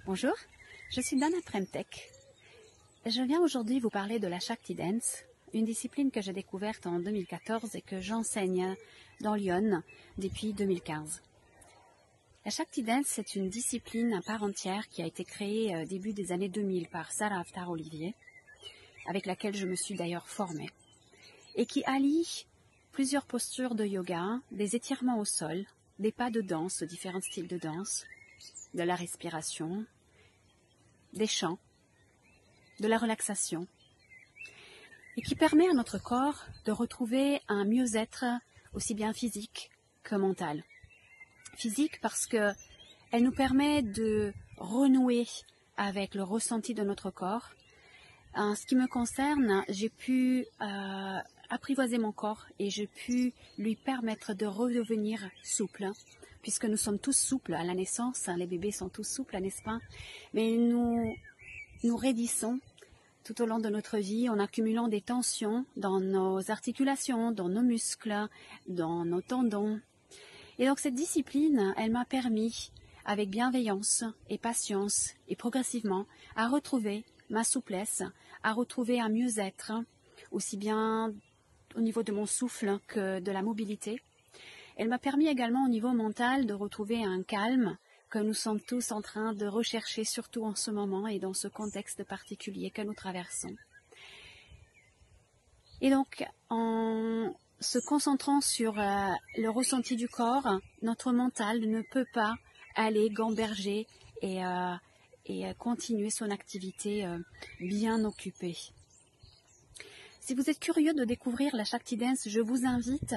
Bonjour, je suis Dana Premtek. Je viens aujourd'hui vous parler de la Shakti Dance, une discipline que j'ai découverte en 2014 et que j'enseigne dans Lyon depuis 2015. La Shakti Dance, c'est une discipline à part entière qui a été créée début des années 2000 par Sarah Avtar-Olivier, avec laquelle je me suis d'ailleurs formée, et qui allie plusieurs postures de yoga, des étirements au sol, des pas de danse, de différents styles de danse, de la respiration, des chants, de la relaxation, et qui permet à notre corps de retrouver un mieux-être aussi bien physique que mental. Physique parce que elle nous permet de renouer avec le ressenti de notre corps. En ce qui me concerne, j'ai pu apprivoiser mon corps et j'ai pu lui permettre de redevenir souple, puisque nous sommes tous souples à la naissance, les bébés sont tous souples, n'est-ce pas? Mais nous raidissons tout au long de notre vie en accumulant des tensions dans nos articulations, dans nos muscles, dans nos tendons. Et donc cette discipline, elle m'a permis, avec bienveillance et patience et progressivement, à retrouver ma souplesse, à retrouver un mieux-être, aussi bien au niveau de mon souffle que de la mobilité. Elle m'a permis également au niveau mental de retrouver un calme que nous sommes tous en train de rechercher, surtout en ce moment et dans ce contexte particulier que nous traversons. Et donc, en se concentrant sur le ressenti du corps, notre mental ne peut pas aller gamberger et continuer son activité bien occupée. Si vous êtes curieux de découvrir la Shakti Dance, je vous invite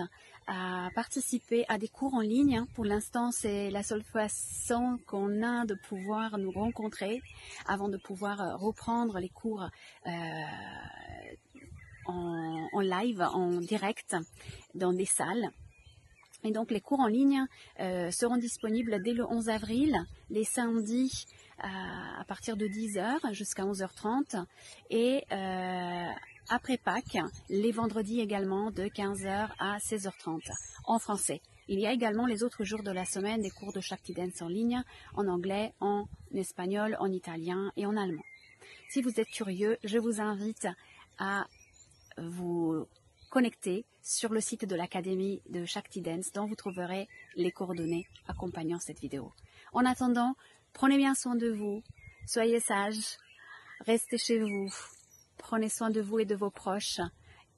à participer à des cours en ligne. Pour l'instant, c'est la seule façon qu'on a de pouvoir nous rencontrer avant de pouvoir reprendre les cours en live, en direct, dans des salles. Et donc, les cours en ligne seront disponibles dès le 11 avril, les samedis à partir de 10h jusqu'à 11h30 et après Pâques, les vendredis également de 15h à 16h30 en français. Il y a également les autres jours de la semaine des cours de Shakti Dance en ligne, en anglais, en espagnol, en italien et en allemand. Si vous êtes curieux, je vous invite à vous connecter sur le site de l'Académie de Shakti Dance dont vous trouverez les coordonnées accompagnant cette vidéo. En attendant, prenez bien soin de vous, soyez sages, restez chez vous, prenez soin de vous et de vos proches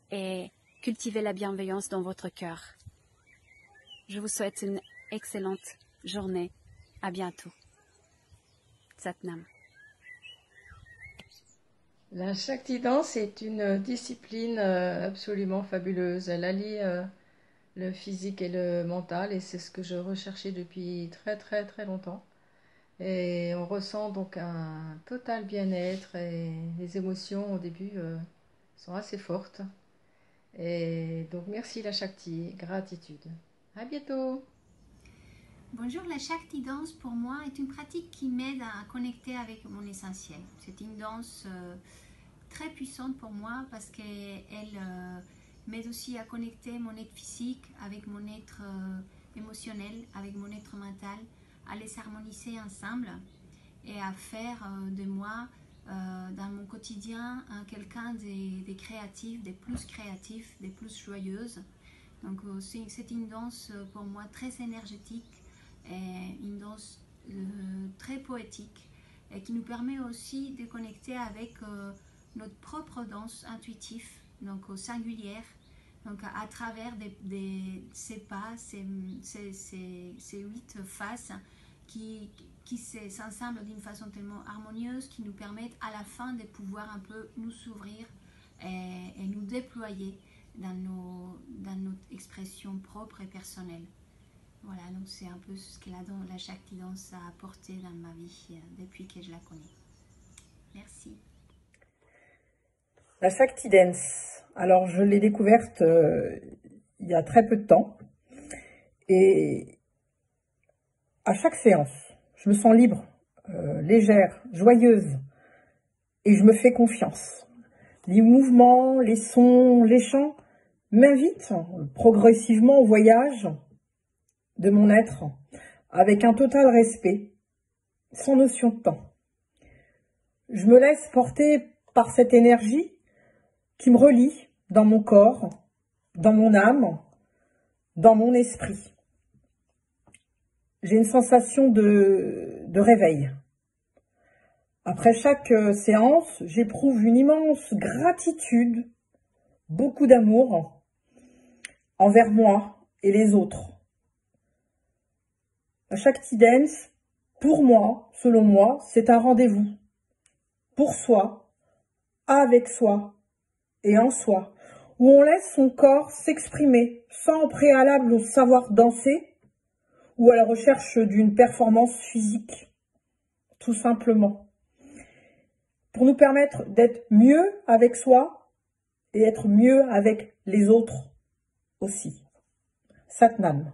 et cultivez la bienveillance dans votre cœur. Je vous souhaite une excellente journée. À bientôt. Satnam. La Shakti Dance est une discipline absolument fabuleuse. Elle allie le physique et le mental et c'est ce que je recherchais depuis très très très longtemps. Et on ressent donc un total bien-être et les émotions au début sont assez fortes. Et donc merci la Shakti, gratitude. À bientôt. Bonjour, la Shakti Dance pour moi est une pratique qui m'aide à connecter avec mon essentiel. C'est une danse très puissante pour moi parce qu'elle m'aide aussi à connecter mon être physique avec mon être émotionnel, avec mon être mental, à les harmoniser ensemble et à faire de moi dans mon quotidien quelqu'un des créatifs, des plus joyeuses. Donc c'est une danse pour moi très énergétique, et une danse très poétique et qui nous permet aussi de connecter avec notre propre danse intuitive, donc singulière, donc à travers ces pas, ces 8 faces qui s'ensemblent d'une façon tellement harmonieuse, qui nous permettent à la fin de pouvoir un peu nous s'ouvrir et nous déployer dans notre expression propre et personnelle. Voilà, donc c'est un peu ce que la Shakti Dance a apporté dans ma vie depuis que je la connais. Merci. La Shakti Dance, alors je l'ai découverte il y a très peu de temps et à chaque séance, je me sens libre, légère, joyeuse et je me fais confiance. Les mouvements, les sons, les chants m'invitent progressivement au voyage de mon être avec un total respect, sans notion de temps. Je me laisse porter par cette énergie qui me relie dans mon corps, dans mon âme, dans mon esprit. J'ai une sensation de réveil. Après chaque séance, j'éprouve une immense gratitude, beaucoup d'amour envers moi et les autres. La Shakti Dance, pour moi, selon moi, c'est un rendez-vous pour soi, avec soi et en soi, où on laisse son corps s'exprimer sans préalable savoir danser ou à la recherche d'une performance physique, tout simplement, pour nous permettre d'être mieux avec soi et être mieux avec les autres aussi. Satnam.